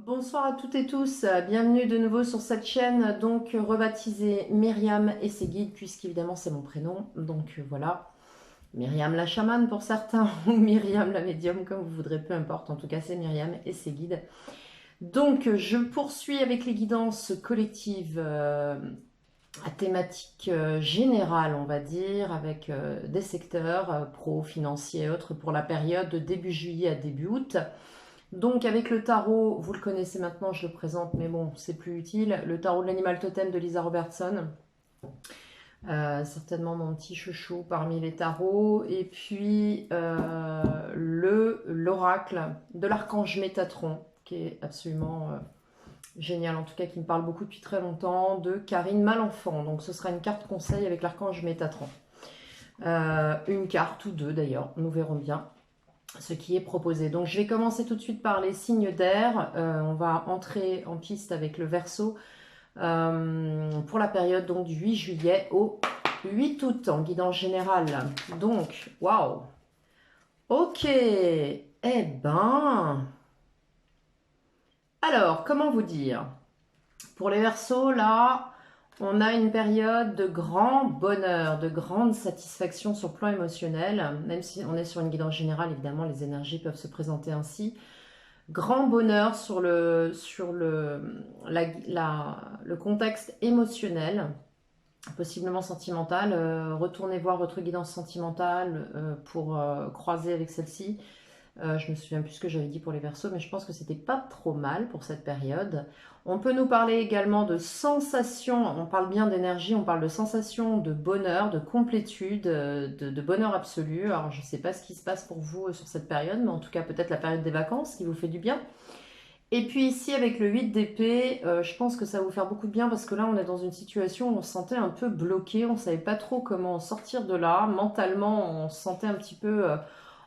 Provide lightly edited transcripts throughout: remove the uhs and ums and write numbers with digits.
Bonsoir à toutes et tous, bienvenue de nouveau sur cette chaîne, donc rebaptisée Myriam et ses guides, puisqu'évidemment c'est mon prénom, donc voilà, Myriam la chamane pour certains, ou Myriam la médium, comme vous voudrez, peu importe, en tout cas c'est Myriam et ses guides. Donc je poursuis avec les guidances collectives à thématique générale, on va dire, avec des secteurs pro, financiers et autres pour la période de début juillet à début août. Donc avec le tarot, vous le connaissez maintenant, je le présente, mais bon, c'est plus utile. Le tarot de l'animal totem de Lisa Robertson. Certainement mon petit chouchou parmi les tarots. Et puis l'oracle de l'archange Métatron, qui est absolument génial, en tout cas qui me parle beaucoup depuis très longtemps, de Karine Malenfant. Donc ce sera une carte conseil avec l'archange Métatron. Une carte ou deux d'ailleurs, nous verrons bien ce qui est proposé. Donc je vais commencer tout de suite par les signes d'air. On va entrer en piste avec le Verseau pour la période donc, du 8 juillet au 8 août en guidance générale. Donc, waouh. Ok. Eh ben. Alors, comment vous dire? Pour les Verseaux, là, on a une période de grand bonheur, de grande satisfaction sur le plan émotionnel. Même si on est sur une guidance générale, évidemment, les énergies peuvent se présenter ainsi. Grand bonheur sur le contexte émotionnel, possiblement sentimental. Retournez voir votre guidance sentimentale pour croiser avec celle-ci. Je me souviens plus ce que j'avais dit pour les Verseaux, mais je pense que c'était pas trop mal pour cette période. On peut nous parler également de sensations, on parle bien d'énergie, on parle de sensations de bonheur, de complétude, de bonheur absolu. Alors je ne sais pas ce qui se passe pour vous sur cette période, mais en tout cas peut-être la période des vacances qui vous fait du bien. Et puis ici avec le 8 d'épée, je pense que ça va vous faire beaucoup de bien parce que là on est dans une situation où on se sentait un peu bloqué, on ne savait pas trop comment sortir de là. Mentalement on se sentait un petit peu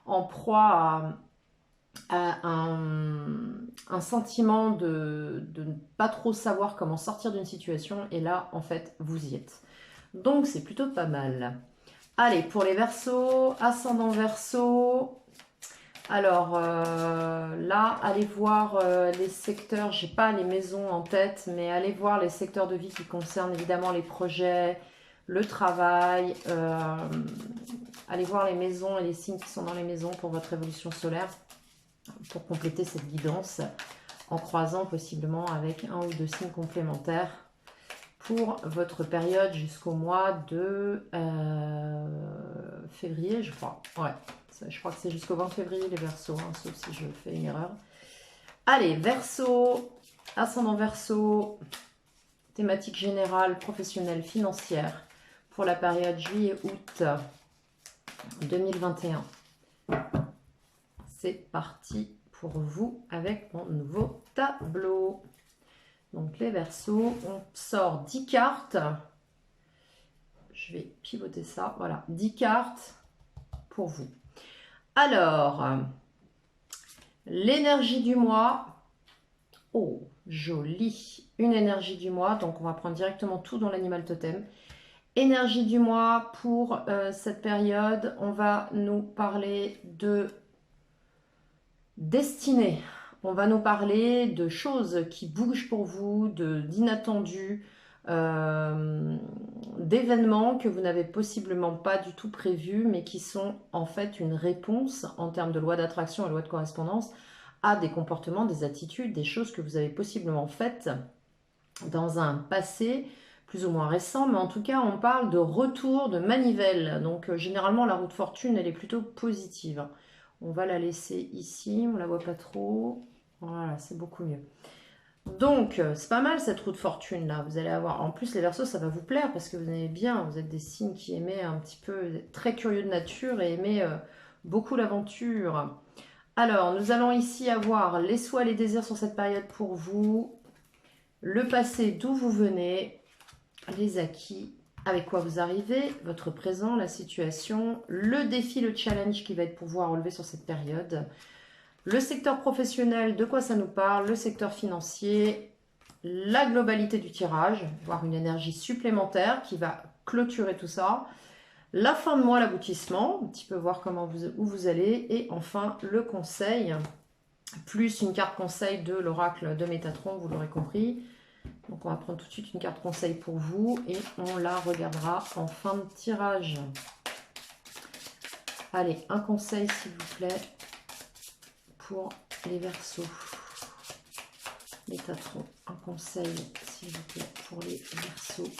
en proie à un sentiment de ne pas trop savoir comment sortir d'une situation. Et là, en fait, vous y êtes. Donc, c'est plutôt pas mal. Allez, pour les Verseaux, ascendant Verseau. Alors là, allez voir les secteurs. J'ai pas les maisons en tête, mais allez voir les secteurs de vie qui concernent évidemment les projets, le travail. Allez voir les maisons et les signes qui sont dans les maisons pour votre évolution solaire, pour compléter cette guidance en croisant possiblement avec un ou deux signes complémentaires pour votre période jusqu'au mois de février, je crois. Ouais, je crois que c'est jusqu'au 20 février les Verseaux, hein, sauf si je fais une erreur. Allez, Verseau, ascendant Verseau, thématique générale, professionnelle, financière pour la période juillet-août 2021. C'est parti pour vous avec mon nouveau tableau. Donc les Verseaux, on sort 10 cartes. Je vais pivoter ça. Voilà, 10 cartes pour vous. Alors, l'énergie du mois. Oh, joli. Une énergie du mois. Donc on va prendre directement tout dans l'animal totem. Énergie du mois pour cette période. On va nous parler de destinée. On va nous parler de choses qui bougent pour vous, d'inattendus, d'événements que vous n'avez possiblement pas du tout prévus, mais qui sont en fait une réponse en termes de loi d'attraction et loi de correspondance à des comportements, des attitudes, des choses que vous avez possiblement faites dans un passé plus ou moins récent, mais en tout cas on parle de retour de manivelle. Donc généralement la roue de fortune elle est plutôt positive. On va la laisser ici, on la voit pas trop. Voilà, c'est beaucoup mieux. Donc, c'est pas mal cette roue de fortune là. Vous allez avoir. En plus, les Verseaux, ça va vous plaire parce que vous aimez bien. Vous êtes des signes qui aimaient un petit peu, très curieux de nature et aimaient beaucoup l'aventure. Alors, nous allons ici avoir les souhaits, les désirs sur cette période pour vous, le passé d'où vous venez, les acquis, avec quoi vous arrivez, votre présent, la situation, le défi, le challenge qui va être pour vous à relever sur cette période, le secteur professionnel, de quoi ça nous parle, le secteur financier, la globalité du tirage, voire une énergie supplémentaire qui va clôturer tout ça, la fin de mois, l'aboutissement, un petit peu voir comment où vous allez, et enfin le conseil plus une carte conseil de l'oracle de Métatron, vous l'aurez compris. Donc on va prendre tout de suite une carte conseil pour vous et on la regardera en fin de tirage. Allez, un conseil s'il vous plaît pour les Verseaux. Métatron, un conseil s'il vous plaît pour les Verseaux.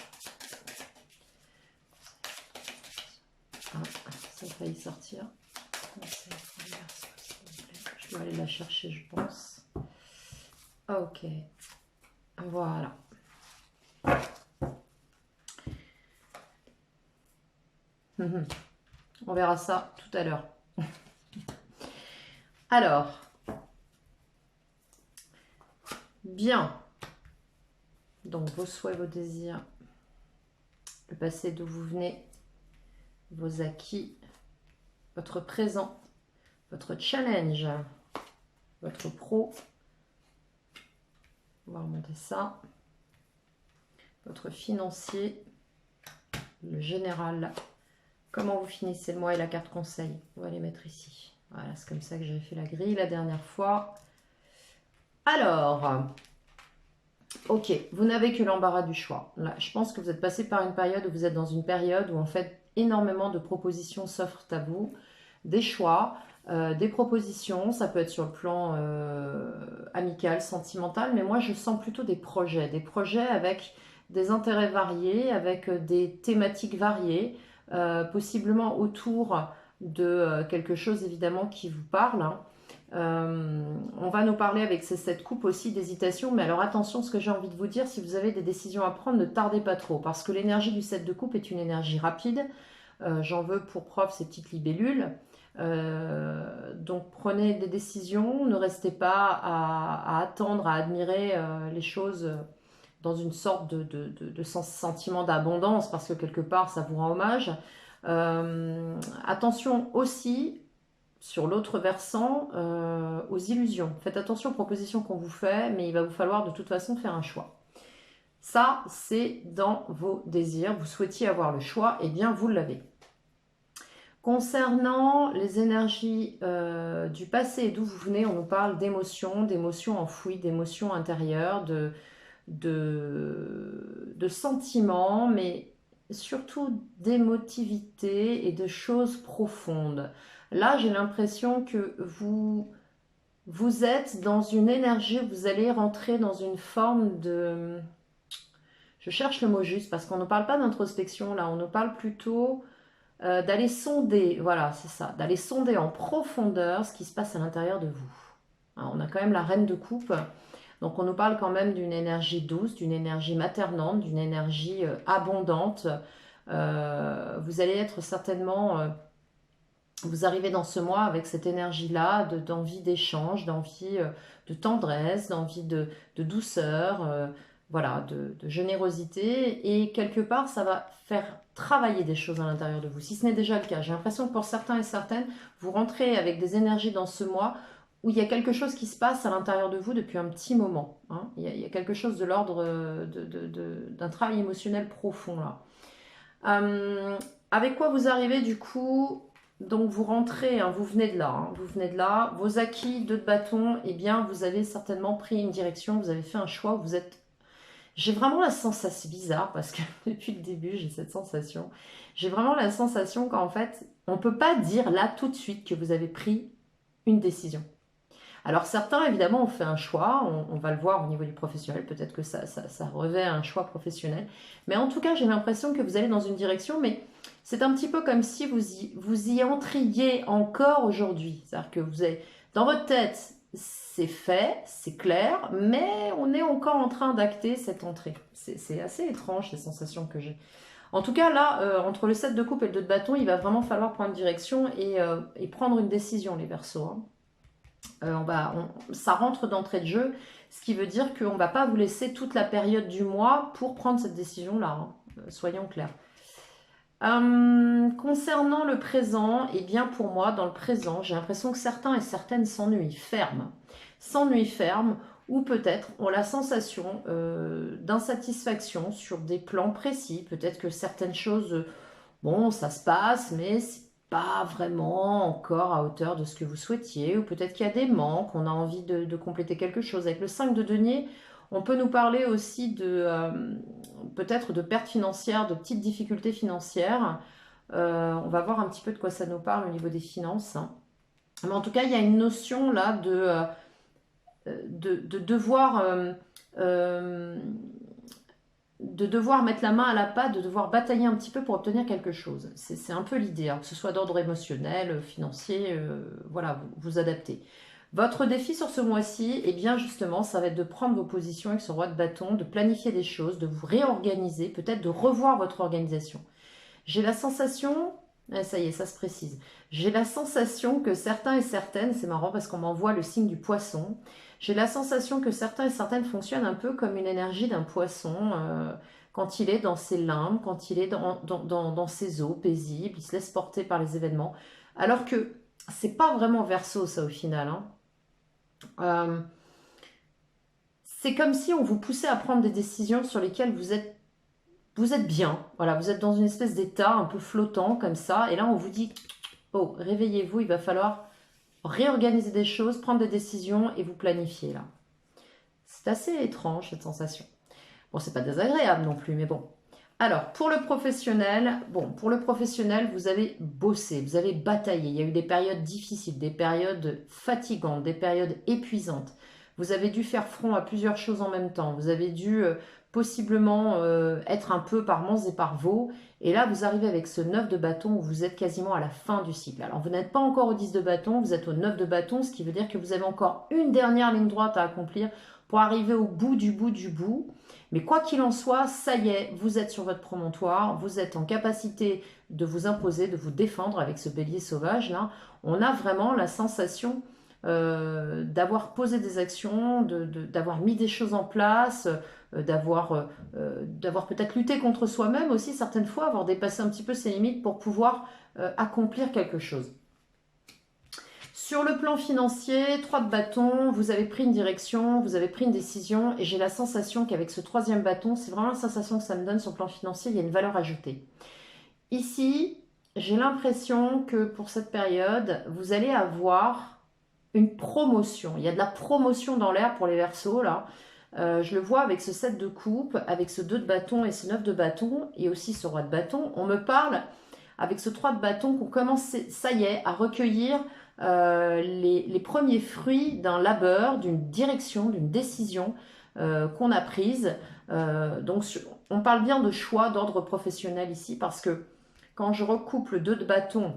Ah, ça a failli sortir. Conseil pour les Verseaux, s'il vous plaît. Je dois aller la chercher, je pense. Ok. Voilà. On verra ça tout à l'heure. Alors, bien. Donc, vos souhaits, vos désirs, le passé d'où vous venez, vos acquis, votre présent, votre challenge, votre pro. On va remonter ça. Votre financier, le général. Comment vous finissez le mois et la carte conseil. On va les mettre ici. Voilà, c'est comme ça que j'avais fait la grille la dernière fois. Alors, ok, vous n'avez que l'embarras du choix. Là, je pense que vous êtes passé par une période où vous êtes dans une période où en fait énormément de propositions s'offrent à vous, des choix, des propositions, ça peut être sur le plan amical, sentimental, mais moi je sens plutôt des projets avec des intérêts variés, avec des thématiques variées, possiblement autour de quelque chose évidemment qui vous parle. Hein. On va nous parler avec ces 7 coupes aussi d'hésitation, mais alors attention, ce que j'ai envie de vous dire, si vous avez des décisions à prendre, ne tardez pas trop, parce que l'énergie du 7 de coupe est une énergie rapide. J'en veux pour preuve ces petites libellules. Donc prenez des décisions, ne restez pas à attendre, à admirer les choses dans une sorte de sentiment d'abondance, parce que quelque part ça vous rend hommage. Attention aussi, sur l'autre versant, aux illusions. Faites attention aux propositions qu'on vous fait, mais il va vous falloir de toute façon faire un choix. Ça, c'est dans vos désirs. Vous souhaitiez avoir le choix, et bien vous l'avez. Concernant les énergies du passé et d'où vous venez, on nous parle d'émotions enfouies, d'émotions intérieures, de sentiments, mais surtout d'émotivité et de choses profondes. Là, j'ai l'impression que vous êtes dans une énergie, vous allez rentrer dans une forme de... Je cherche le mot juste, parce qu'on ne parle pas d'introspection, là, on nous parle plutôt d'aller sonder, voilà, c'est ça, d'aller sonder en profondeur ce qui se passe à l'intérieur de vous. Alors, on a quand même la reine de coupe, donc on nous parle quand même d'une énergie douce, d'une énergie maternante, d'une énergie abondante. Vous allez être certainement... vous arrivez dans ce mois avec cette énergie-là d'envie d'échange, d'envie de tendresse, d'envie de douceur, voilà, de générosité. Et quelque part, ça va faire travailler des choses à l'intérieur de vous, si ce n'est déjà le cas. J'ai l'impression que pour certains et certaines, vous rentrez avec des énergies dans ce mois où il y a quelque chose qui se passe à l'intérieur de vous depuis un petit moment. Hein. Il y a quelque chose de l'ordre d'un travail émotionnel profond là. Avec quoi vous arrivez du coup? Donc vous rentrez, hein, vous venez de là, hein, vous venez de là. Vos acquis, 2 de bâton, eh bien vous avez certainement pris une direction, vous avez fait un choix, vous êtes... J'ai vraiment la sensation, c'est bizarre parce que depuis le début j'ai cette sensation. J'ai vraiment la sensation qu'en fait, on ne peut pas dire là tout de suite que vous avez pris une décision. Alors certains, évidemment, ont fait un choix, on va le voir au niveau du professionnel, peut-être que ça revêt un choix professionnel. Mais en tout cas, j'ai l'impression que vous allez dans une direction, mais c'est un petit peu comme si vous y entriez encore aujourd'hui. C'est-à-dire que vous avez, dans votre tête, c'est fait, c'est clair, mais on est encore en train d'acter cette entrée. C'est assez étrange, ces sensations que j'ai. En tout cas, là, entre le 7 de coupe et le 2 de bâton, il va vraiment falloir prendre direction et prendre une décision, les Verseaux. Hein. Ça rentre d'entrée de jeu, ce qui veut dire qu'on ne va pas vous laisser toute la période du mois pour prendre cette décision-là, hein, soyons clairs. Concernant le présent, eh bien pour moi, dans le présent, j'ai l'impression que certains et certaines s'ennuient ferme, ou peut-être ont la sensation d'insatisfaction sur des plans précis, peut-être que certaines choses, bon, ça se passe, mais pas vraiment encore à hauteur de ce que vous souhaitiez, ou peut-être qu'il y a des manques, on a envie de compléter quelque chose. Avec le 5 de denier, on peut nous parler aussi de peut-être de pertes financières, de petites difficultés financières. On va voir un petit peu de quoi ça nous parle au niveau des finances, hein. Mais en tout cas, il y a une notion là de devoir euh, de devoir mettre la main à la pâte, de devoir batailler un petit peu pour obtenir quelque chose. C'est un peu l'idée, hein, que ce soit d'ordre émotionnel, financier, voilà, vous adaptez. Votre défi sur ce mois-ci, eh bien justement, ça va être de prendre vos positions avec ce roi de bâton, de planifier des choses, de vous réorganiser, peut-être de revoir votre organisation. J'ai la sensation, ça y est, ça se précise, j'ai la sensation que certains et certaines, c'est marrant parce qu'on m'envoie le signe du poisson, j'ai la sensation que certains et certaines fonctionnent un peu comme une énergie d'un poisson quand il est dans ses limbes, quand il est dans ses eaux paisibles, il se laisse porter par les événements, alors que c'est pas vraiment Verseau ça au final, hein. Euh, c'est comme si on vous poussait à prendre des décisions sur lesquelles vous êtes bien, voilà, vous êtes dans une espèce d'état un peu flottant comme ça, et là on vous dit, oh, réveillez-vous, il va falloir réorganiser des choses, prendre des décisions et vous planifier là. C'est assez étrange cette sensation. Bon, c'est pas désagréable non plus, mais bon. Alors, pour le professionnel, bon, pour le professionnel, vous avez bossé, vous avez bataillé. Il y a eu des périodes difficiles, des périodes fatigantes, des périodes épuisantes. Vous avez dû faire front à plusieurs choses en même temps. Vous avez dû possiblement être un peu par manches et par vaux. Et là, vous arrivez avec ce 9 de bâton où vous êtes quasiment à la fin du cycle. Alors, vous n'êtes pas encore au 10 de bâton, vous êtes au 9 de bâton, ce qui veut dire que vous avez encore une dernière ligne droite à accomplir pour arriver au bout du bout du bout. Mais quoi qu'il en soit, ça y est, vous êtes sur votre promontoire, vous êtes en capacité de vous imposer, de vous défendre avec ce bélier sauvage là. On a vraiment la sensation d'avoir posé des actions, d'avoir mis des choses en place, d'avoir peut-être lutté contre soi-même aussi certaines fois, avoir dépassé un petit peu ses limites pour pouvoir accomplir quelque chose. Sur le plan financier, 3 de bâton, vous avez pris une direction, vous avez pris une décision et j'ai la sensation qu'avec ce troisième bâton, c'est vraiment la sensation que ça me donne sur le plan financier, il y a une valeur ajoutée. Ici, j'ai l'impression que pour cette période, vous allez avoir une promotion. Il y a de la promotion dans l'air pour les Verseaux là. Je le vois avec ce 7 de coupe, avec ce 2 de bâton et ce 9 de bâton et aussi ce roi de bâton. On me parle avec ce 3 de bâton qu'on commence, ça y est, à recueillir les premiers fruits d'un labeur, d'une direction, d'une décision qu'on a prise. Donc on parle bien de choix d'ordre professionnel ici parce que quand je recoupe le 2 de bâton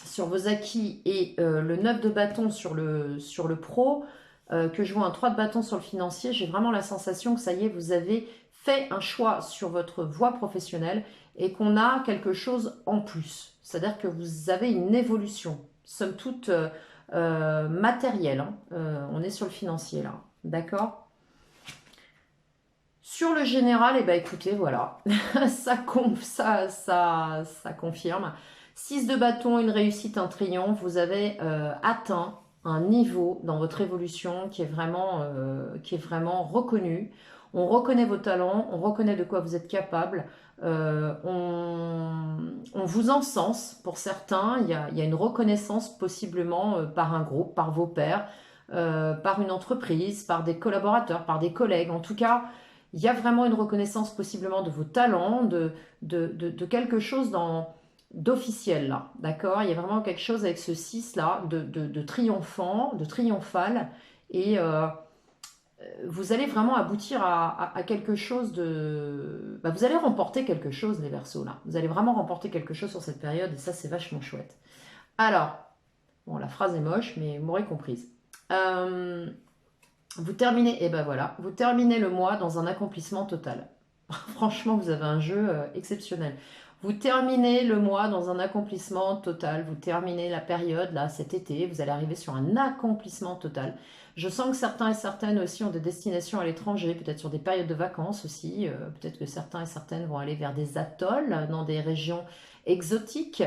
sur vos acquis et le 9 de bâton sur le pro, que je vois un 3 de bâton sur le financier, j'ai vraiment la sensation que ça y est, vous avez fait un choix sur votre voie professionnelle et qu'on a quelque chose en plus. C'est-à-dire que vous avez une évolution, somme toute matérielle, hein. On est sur le financier là, d'accord? Sur le général, eh ben, écoutez, voilà, ça confirme. 6 de bâton, une réussite, un triomphe. Vous avez atteint un niveau dans votre évolution qui est vraiment reconnu. On reconnaît vos talents, on reconnaît de quoi vous êtes capable. On vous encense pour certains. Il y a une reconnaissance possiblement par un groupe, par vos pairs, par une entreprise, par des collaborateurs, par des collègues. En tout cas, il y a vraiment une reconnaissance possiblement de vos talents, de quelque chose d'officiel là, d'accord? Il y a vraiment quelque chose avec ce 6 là, de triomphant, de triomphal, et vous allez vraiment aboutir à quelque chose de... Bah, vous allez remporter quelque chose, les Verseaux là. Vous allez vraiment remporter quelque chose sur cette période, et ça c'est vachement chouette. Alors, bon, la phrase est moche, mais vous m'aurez comprise. Vous terminez, et ben voilà, vous terminez le mois dans un accomplissement total. Franchement, vous avez un jeu exceptionnel. Vous terminez le mois dans un accomplissement total. Vous terminez la période, là, cet été. Vous allez arriver sur un accomplissement total. Je sens que certains et certaines aussi ont des destinations à l'étranger, peut-être sur des périodes de vacances aussi. Peut-être que certains et certaines vont aller vers des atolls, dans des régions exotiques.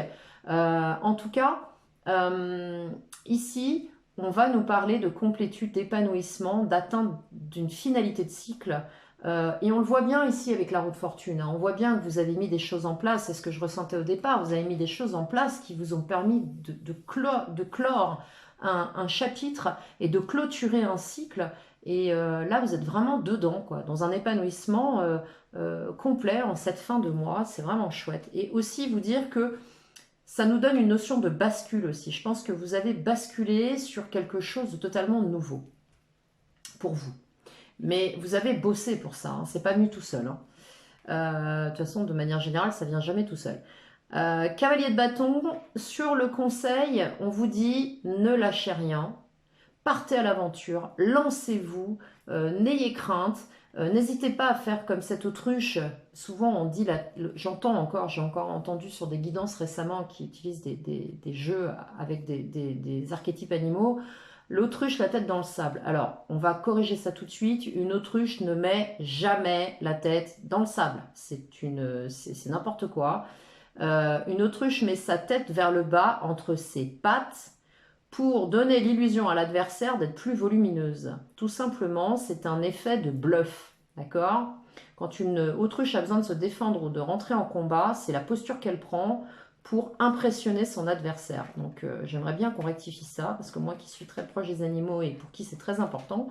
En tout cas, ici, on va nous parler de complétude, d'épanouissement, d'atteinte d'une finalité de cycle. Et on le voit bien ici avec la roue de fortune, hein. On voit bien que vous avez mis des choses en place, c'est ce que je ressentais au départ, vous avez mis des choses en place qui vous ont permis de clore un chapitre et de clôturer un cycle. Et là, vous êtes vraiment dedans, quoi, dans un épanouissement complet en cette fin de mois. C'est vraiment chouette. Et aussi vous dire que ça nous donne une notion de bascule aussi. Je pense que vous avez basculé sur quelque chose de totalement nouveau pour vous. Mais vous avez bossé pour ça, hein. C'est pas venu tout seul, hein. De toute façon, de manière générale, ça vient jamais tout seul. Cavalier de bâton, sur le conseil, on vous dit ne lâchez rien, partez à l'aventure, lancez-vous, n'ayez crainte, n'hésitez pas à faire comme cette autruche. Souvent, on dit, j'ai encore entendu sur des guidances récemment qui utilisent des jeux avec des archétypes animaux. L'autruche, la tête dans le sable. Alors, on va corriger ça tout de suite. Une autruche ne met jamais la tête dans le sable. C'est n'importe quoi. Une autruche met sa tête vers le bas entre ses pattes pour donner l'illusion à l'adversaire d'être plus volumineuse. Tout simplement, c'est un effet de bluff. D'accord ? Quand une autruche a besoin de se défendre ou de rentrer en combat, c'est la posture qu'elle prend pour impressionner son adversaire. Donc j'aimerais bien qu'on rectifie ça, parce que moi qui suis très proche des animaux et pour qui c'est très important,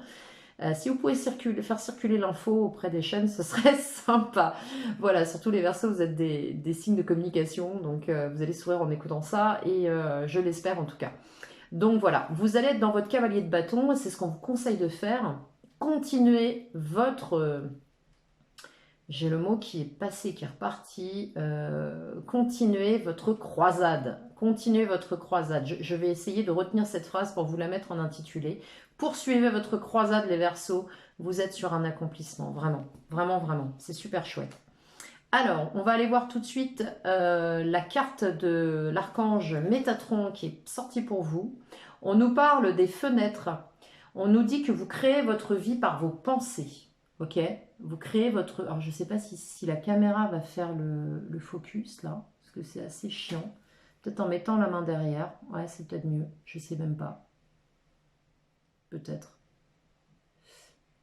si vous pouvez faire circuler l'info auprès des chaînes, ce serait sympa. Voilà, surtout les Verseaux, vous êtes des signes de communication, donc vous allez sourire en écoutant ça, et je l'espère en tout cas. Donc voilà, vous allez être dans votre cavalier de bâton, c'est ce qu'on vous conseille de faire. Continuez votre... j'ai le mot qui est passé, qui est reparti. Continuez votre croisade. Continuez votre croisade. Je vais essayer de retenir cette phrase pour vous la mettre en intitulé. Poursuivez votre croisade, les Verseaux. Vous êtes sur un accomplissement. Vraiment, vraiment, vraiment. C'est super chouette. Alors, on va aller voir tout de suite la carte de l'archange Métatron qui est sortie pour vous. On nous parle des fenêtres. On nous dit que vous créez votre vie par vos pensées. Ok ? Vous créez votre... Alors, je ne sais pas si la caméra va faire le focus, là, parce que c'est assez chiant. Peut-être en mettant la main derrière. Ouais, c'est peut-être mieux. Je ne sais même pas. Peut-être.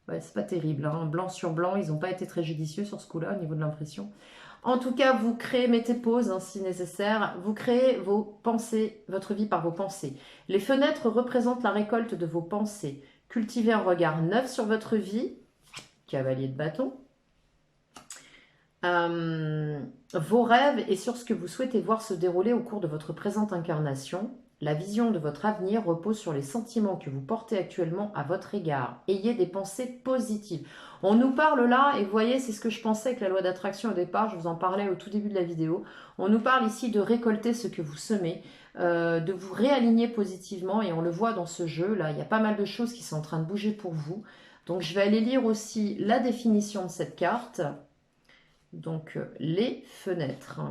Ouais, c'est pas terrible, hein. Blanc sur blanc, ils n'ont pas été très judicieux sur ce coup-là, au niveau de l'impression. En tout cas, vous créez, mettez pause hein, si nécessaire, vous créez vos pensées, votre vie par vos pensées. Les fenêtres représentent la récolte de vos pensées. Cultivez un regard neuf sur votre vie, cavalier de bâton, vos rêves et sur ce que vous souhaitez voir se dérouler au cours de votre présente incarnation. La vision de votre avenir repose sur les sentiments que vous portez actuellement à votre égard. Ayez des pensées positives. On nous parle là, et vous voyez, c'est ce que je pensais avec la loi d'attraction au départ, je vous en parlais au tout début de la vidéo. On nous parle ici de récolter ce que vous semez, de vous réaligner positivement, et on le voit dans ce jeu, là, il y a pas mal de choses qui sont en train de bouger pour vous. Donc je vais aller lire aussi la définition de cette carte. Donc les fenêtres.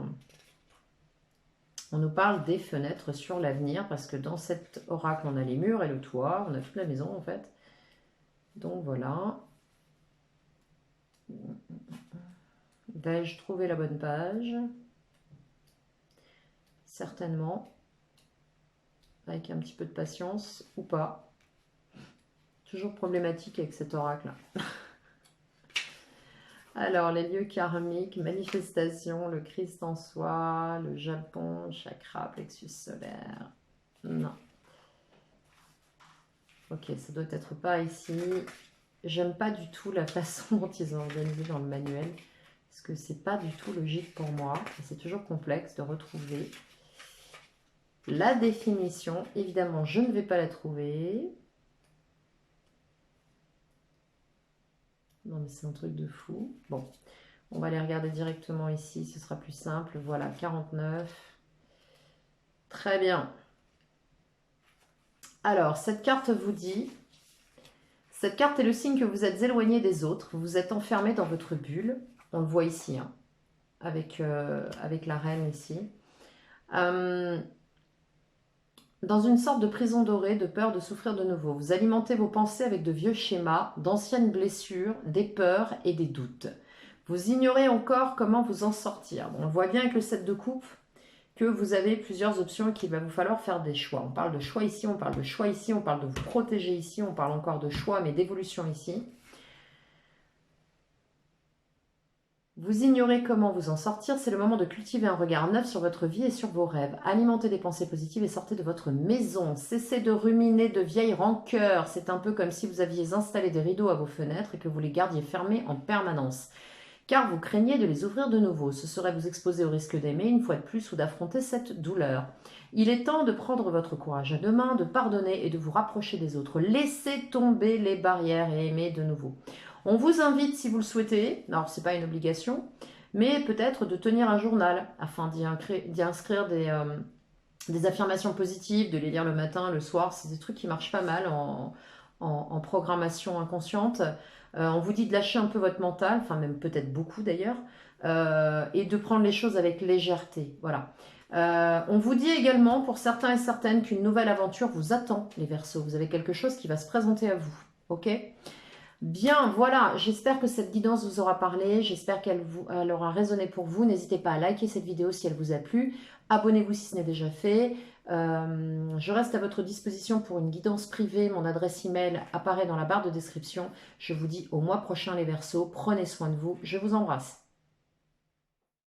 On nous parle des fenêtres sur l'avenir, parce que dans cet oracle, on a les murs et le toit, on a toute la maison en fait. Donc voilà. Vais-je trouver la bonne page? Certainement. Avec un petit peu de patience, ou pas. Toujours problématique avec cet oracle-là. Alors, les lieux karmiques, manifestation, le Christ en soi, le Japon, chakra, plexus solaire. Non. Ok, ça doit être pas ici. J'aime pas du tout la façon dont ils ont organisé dans le manuel, parce que c'est pas du tout logique pour moi. Et c'est toujours complexe de retrouver la définition. Évidemment, je ne vais pas la trouver. Non mais c'est un truc de fou. Bon, on va les regarder directement ici, ce sera plus simple. Voilà, 49. Très bien. Alors, cette carte vous dit... Cette carte est le signe que vous êtes éloigné des autres. Vous vous êtes enfermé dans votre bulle. On le voit ici, hein, avec la reine ici. Dans une sorte de prison dorée, de peur de souffrir de nouveau. Vous alimentez vos pensées avec de vieux schémas, d'anciennes blessures, des peurs et des doutes. Vous ignorez encore comment vous en sortir. Bon, on voit bien avec le 7 de coupe que vous avez plusieurs options et qu'il va vous falloir faire des choix. On parle de choix ici, on parle de choix ici, on parle de vous protéger ici, on parle encore de choix mais d'évolution ici. Vous ignorez comment vous en sortir, c'est le moment de cultiver un regard neuf sur votre vie et sur vos rêves. Alimentez des pensées positives et sortez de votre maison. Cessez de ruminer de vieilles rancœurs. C'est un peu comme si vous aviez installé des rideaux à vos fenêtres et que vous les gardiez fermés en permanence. Car vous craignez de les ouvrir de nouveau. Ce serait vous exposer au risque d'aimer une fois de plus ou d'affronter cette douleur. Il est temps de prendre votre courage à deux mains, de pardonner et de vous rapprocher des autres. Laissez tomber les barrières et aimer de nouveau. On vous invite, si vous le souhaitez, alors ce n'est pas une obligation, mais peut-être de tenir un journal afin d'y inscrire des affirmations positives, de les lire le matin, le soir. C'est des trucs qui marchent pas mal en programmation inconsciente. On vous dit de lâcher un peu votre mental, enfin même peut-être beaucoup d'ailleurs, et de prendre les choses avec légèreté. Voilà. On vous dit également pour certains et certaines qu'une nouvelle aventure vous attend, les Verseaux. Vous avez quelque chose qui va se présenter à vous. Ok ? Bien, voilà, j'espère que cette guidance vous aura parlé, j'espère qu'elle aura résonné pour vous. N'hésitez pas à liker cette vidéo si elle vous a plu, abonnez-vous si ce n'est déjà fait. Je reste à votre disposition pour une guidance privée, mon adresse email apparaît dans la barre de description. Je vous dis au mois prochain les Verseaux, prenez soin de vous, je vous embrasse.